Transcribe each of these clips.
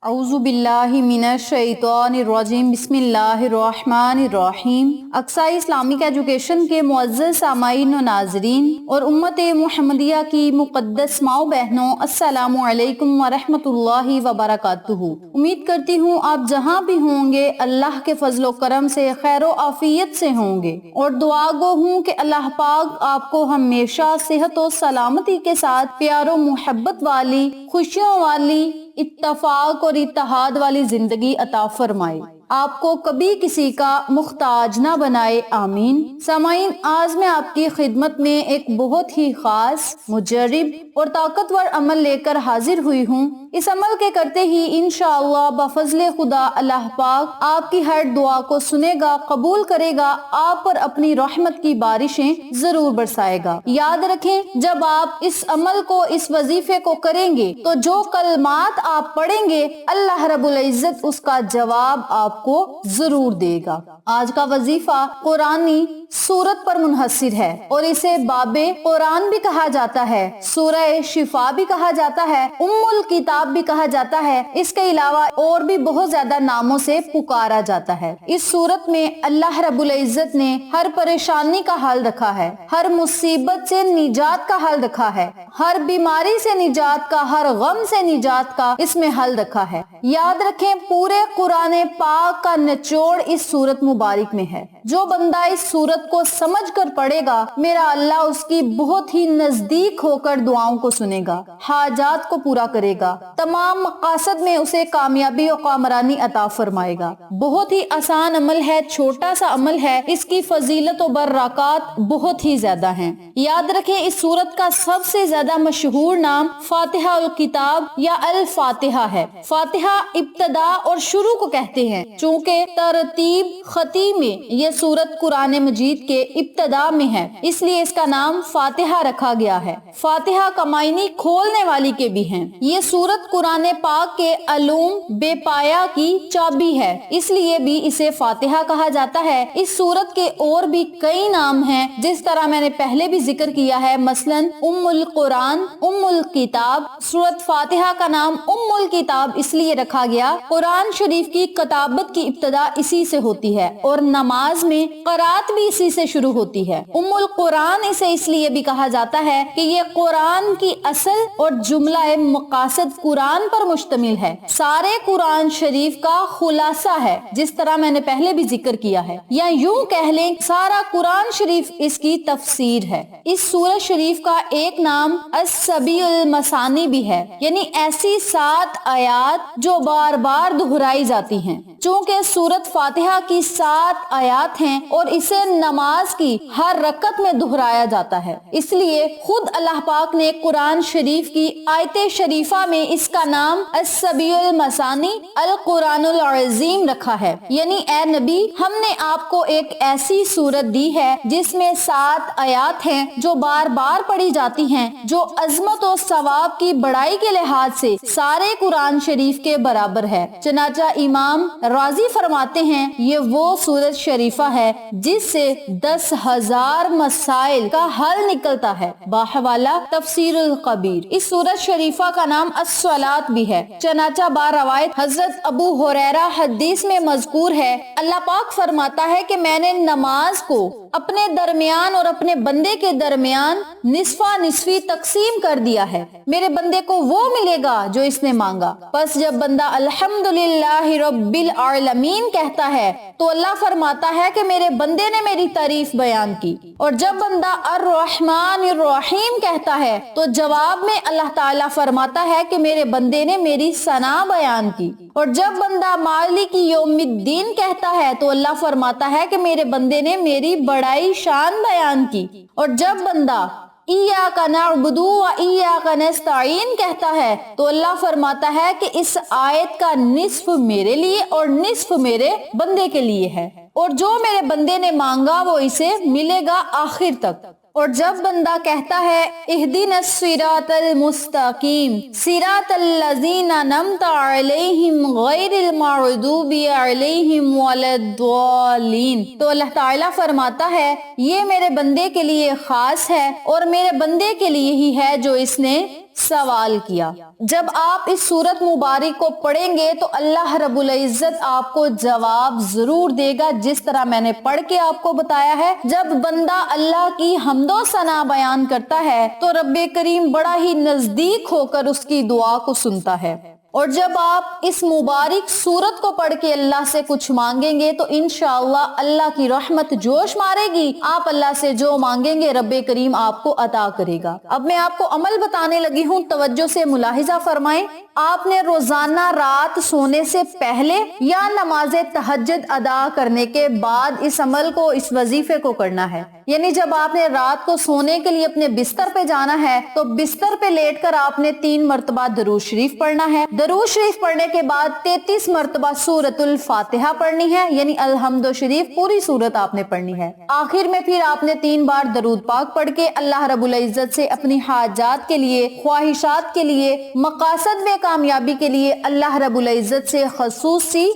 اعوذ باللہ من الشیطان الرجیم بسم اللہ الرحمن الرحیم۔ اقصی اسلامک ایجوکیشن کے معزز سامعین و ناظرین اور امت محمدیہ کی مقدس ماں و بہنوں، السلام علیکم ورحمۃ اللہ وبرکاتہ۔ امید کرتی ہوں آپ جہاں بھی ہوں گے اللہ کے فضل و کرم سے خیر و عافیت سے ہوں گے، اور دعا گو ہوں کہ اللہ پاک آپ کو ہمیشہ صحت و سلامتی کے ساتھ پیار و محبت والی، خوشیوں والی، اتفاق اور اتحاد والی زندگی عطا فرمائے، آپ کو کبھی کسی کا محتاج نہ بنائے، آمین۔ سامعین، آج میں آپ کی خدمت میں ایک بہت ہی خاص، مجرب اور طاقتور عمل لے کر حاضر ہوئی ہوں۔ اس عمل کے کرتے ہی انشاءاللہ بفضل خدا اللہ پاک آپ کی ہر دعا کو سنے گا، قبول کرے گا، آپ پر اپنی رحمت کی بارشیں ضرور برسائے گا۔ یاد رکھیں، جب آپ اس عمل کو، اس وظیفے کو کریں گے تو جو کلمات آپ پڑھیں گے اللہ رب العزت اس کا جواب آپ کو ضرور دے گا۔ آج کا وظیفہ قرآنی سورت پر منحصر ہے اور اسے باب قرآن بھی کہا جاتا ہے، سورہ شفا بھی کہا جاتا ہے، ام الکتاب بھی کہا جاتا ہے، اس کے علاوہ اور بھی بہت زیادہ ناموں سے پکارا جاتا ہے۔ اس سورت میں اللہ رب العزت نے ہر پریشانی کا حل رکھا ہے، ہر مصیبت سے نجات کا حل رکھا ہے، ہر بیماری سے نجات کا، ہر غم سے نجات کا اس میں حل رکھا ہے۔ یاد رکھیں، پورے قرآن پاک کا نچوڑ اس سورت مبارک میں ہے۔ جو بندہ اس سورت کو سمجھ کر پڑھے گا، میرا اللہ اس کی بہت ہی نزدیک ہو کر دعاؤں کو سنے گا، حاجات کو پورا کرے گا، تمام مقاصد میں اسے کامیابی و کامرانی عطا فرمائے گا۔ بہت ہی آسان عمل ہے، چھوٹا سا عمل ہے، اس کی فضیلت و برکات بہت ہی زیادہ ہیں۔ یاد رکھیں، اس سورت کا سب سے زیادہ مشہور نام فاتحہ الکتاب یا الفاتحہ ہے۔ فاتحہ ابتدا اور شروع کو کہتے ہیں، چونکہ ترتیب خطی میں یہ سورت قرآن مجید کے ابتدا میں ہے، اس لیے اس کا نام فاتحہ رکھا گیا ہے۔ فاتحہ کا معنی کھولنے والی کے بھی ہیں۔ یہ سورت قرآن پاک کے علوم بے پایا کی چابی ہے، اس لیے بھی اسے فاتحہ کہا جاتا ہے۔ اس سورت کے اور بھی کئی نام ہیں، جس طرح میں نے پہلے بھی ذکر کیا ہے، مثلا ام القرآن، ام الکتاب۔ سورت فاتحہ کا نام ام الکتاب اس لیے رکھا گیا، قرآن شریف کی کتابت کی ابتدا اسی سے ہوتی ہے اور نماز میں قرات بھی اسی سے شروع ہوتی ہے۔ ام القرآن اسے اس لیے بھی کہا جاتا ہے کہ یہ قرآن کی اصل اور جملہ مقاصد قرآن پر مشتمل ہے، سارے قرآن شریف کا خلاصہ ہے، جس طرح میں نے پہلے بھی ذکر کیا ہے، یا یوں کہہ لیں سارا قرآن شریف اس کی تفسیر ہے۔ اس سورۃ شریف کا ایک نام السبیع المثانی بھی ہے، یعنی ایسی 7 آیات جو بار بار دہرائی جاتی ہیں۔ چونکہ سورت فاتحہ کی 7 آیات ہیں اور اسے نماز کی ہر رکعت میں دہرایا جاتا ہے، اس لیے خود اللہ پاک نے قرآن شریف کی آیت شریفہ میں اس کا نام السبیع المثانی القرآن العظیم رکھا ہے، یعنی اے نبی، ہم نے آپ کو ایک ایسی سورت دی ہے جس میں 7 آیات ہیں جو بار بار پڑھی جاتی ہیں، جو عظمت و ثواب کی بڑائی کے لحاظ سے سارے قرآن شریف کے برابر ہے۔ چنانچہ امام راضی فرماتے ہیں، یہ وہ سورت شریفہ ہے جس سے 10,000 مسائل کا حل نکلتا ہے۔ باحوالہ تفسیر القبیر۔ اس سورت شریفہ کا نام الصلاۃ بھی ہے، چنانچہ باروایت حضرت ابو ہریرہ حدیث میں مذکور ہے، اللہ پاک فرماتا ہے کہ میں نے نماز کو اپنے درمیان اور اپنے بندے کے درمیان نصفہ نصفی تقسیم کر دیا ہے، میرے بندے کو وہ ملے گا جو اس نے مانگا۔ بس جب بندہ الحمدللہ رب العالمین کہتا ہے تو اللہ فرماتا ہے کہ میرے بندے نے میری تعریف بیان کی، اور جب بندہ الرحمن الرحیم کہتا ہے تو جواب میں اللہ تعالیٰ فرماتا ہے کہ میرے بندے نے میری ثنا بیان کی، اور جب بندہ مالک یوم الدین کہتا ہے تو اللہ فرماتا ہے کہ میرے بندے نے میری بڑائی شان بیان کی، اور جب بندہ ایاک نعبد و ایاک نستعین کہتا ہے تو اللہ فرماتا ہے کہ اس آیت کا نصف میرے لیے اور نصف میرے بندے کے لیے ہے، اور جو میرے بندے نے مانگا وہ اسے ملے گا آخر تک۔ اور جب بندہ کہتا ہے اہدنا الصراط المستقیم صراط الذین انعمت علیہم غیر المغضوب علیہم ولا الضالین، تو اللہ تعالیٰ فرماتا ہے یہ میرے بندے کے لیے خاص ہے اور میرے بندے کے لیے ہی ہے جو اس نے سوال کیا۔ جب آپ اس سورت مبارک کو پڑھیں گے تو اللہ رب العزت آپ کو جواب ضرور دے گا، جس طرح میں نے پڑھ کے آپ کو بتایا ہے۔ جب بندہ اللہ کی حمد و ثنا بیان کرتا ہے تو رب کریم بڑا ہی نزدیک ہو کر اس کی دعا کو سنتا ہے، اور جب آپ اس مبارک سورت کو پڑھ کے اللہ سے کچھ مانگیں گے تو انشاءاللہ اللہ کی رحمت جوش مارے گی، آپ اللہ سے جو مانگیں گے رب کریم آپ کو عطا کرے گا۔ اب میں آپ کو عمل بتانے لگی ہوں، توجہ سے ملاحظہ فرمائیں۔ آپ نے روزانہ رات سونے سے پہلے یا نماز تہجد ادا کرنے کے بعد اس عمل کو، اس وظیفے کو کرنا ہے۔ یعنی جب آپ نے رات کو سونے کے لیے اپنے بستر پہ جانا ہے تو بستر پہ لیٹ کر آپ نے 3 مرتبہ درود شریف پڑھنا ہے۔ درود شریف پڑھنے کے بعد 33 مرتبہ سورۃ الفاتحہ پڑھنی ہے، یعنی الحمد شریف پوری سورت آپ نے پڑھنی ہے۔ آخر میں پھر آپ نے 3 بار درود پاک پڑھ کے اللہ رب العزت سے اپنی حاجات کے لیے، خواہشات کے لیے، مقاصد میں کامیابی کے لیے اللہ رب العزت سے خصوصی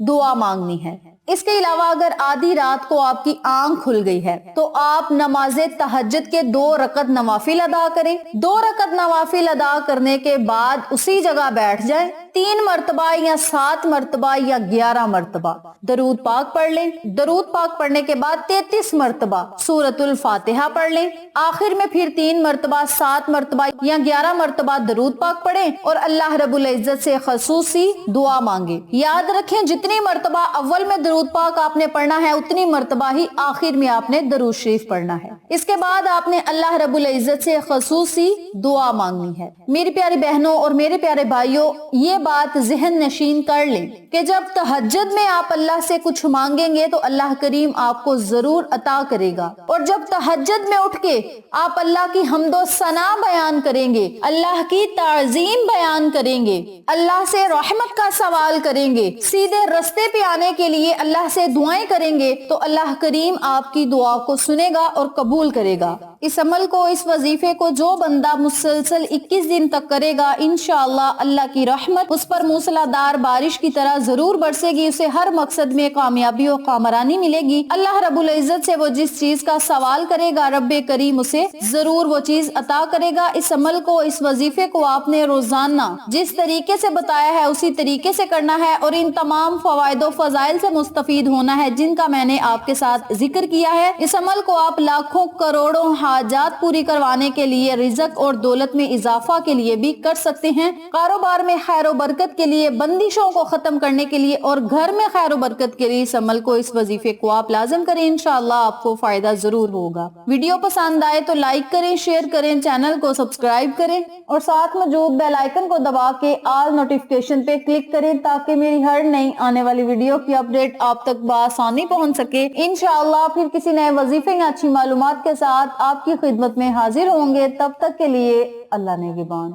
دعا مانگنی ہے۔ اس کے علاوہ اگر آدھی رات کو آپ کی آنکھ کھل گئی ہے تو آپ نماز تہجد کے 2 رکعت نوافل ادا کریں۔ 2 رکعت نوافل ادا کرنے کے بعد اسی جگہ بیٹھ جائیں، 3 مرتبہ یا 7 مرتبہ یا 11 مرتبہ درود پاک پڑھ لیں۔ درود پاک پڑھنے کے بعد 33 مرتبہ سورۃ الفاتحہ پڑھ لیں۔ آخر میں پھر 3 مرتبہ، 7 مرتبہ یا 11 مرتبہ درود پاک پڑھیں اور اللہ رب العزت سے خصوصی دعا مانگیں۔ یاد رکھیں جتنی مرتبہ اول میں درود پاک آپ نے پڑھنا ہے اتنی مرتبہ ہی آخر میں آپ نے درود شریف پڑھنا ہے۔ اس کے بعد آپ نے اللہ رب العزت سے خصوصی دعا مانگنی ہے۔ میری پیاری بہنوں اور میرے پیارے بھائیوں، یہ بات ذہن نشین کر لیں کہ جب تہجد میں آپ اللہ سے کچھ مانگیں گے تو اللہ کریم آپ کو ضرور عطا کرے گا، اور جب تہجد میں اٹھ کے آپ اللہ کی حمد و ثنا بیان کریں گے، اللہ کی تعظیم بیان کریں گے، اللہ سے رحمت کا سوال کریں گے، سیدھے رستے پہ آنے کے لیے اللہ سے دعائیں کریں گے تو اللہ کریم آپ کی دعا کو سنے گا اور قبول کرے گا۔ اس عمل کو، اس وظیفے کو جو بندہ مسلسل 21 دن تک کرے گا انشاءاللہ اللہ کی رحمت اس پر موسلادھار بارش کی طرح ضرور برسے گی، اسے ہر مقصد میں کامیابی و کامرانی ملے گی۔ اللہ رب العزت سے وہ جس چیز کا سوال کرے گا رب کریم اسے ضرور وہ چیز عطا کرے گا۔ اس عمل کو، اس وظیفے کو آپ نے روزانہ جس طریقے سے بتایا ہے اسی طریقے سے کرنا ہے اور ان تمام فوائد و فضائل سے مستفید ہونا ہے جن کا میں نے آپ کے ساتھ ذکر کیا ہے۔ اس عمل کو آپ لاکھوں کروڑوں حاجات پوری کروانے کے لیے، رزق اور دولت میں اضافہ کے لیے بھی کر سکتے ہیں، کاروبار میں خیر و برکت کے لیے، بندشوں کو ختم کرنے کے لیے اور گھر میں خیر و برکت کے لیے اس عمل کو، اس وظیفے کو آپ لازم کریں، انشاءاللہ آپ کو فائدہ ضرور ہوگا۔ ویڈیو پسند آئے تو لائک کریں، شیئر کریں، چینل کو سبسکرائب کریں اور ساتھ موجود بیل آئیکن کو دبا کے آل نوٹیفیکیشن پہ کلک کریں تاکہ میری ہر نئی آنے والی ویڈیو کی اپڈیٹ آپ تک بآسانی پہنچ سکے۔ انشاءاللہ پھر کسی نئے وظیفے یا اچھی معلومات کے ساتھ آپ کی خدمت میں حاضر ہوں گے، تب تک کے لیے اللہ نگہبان۔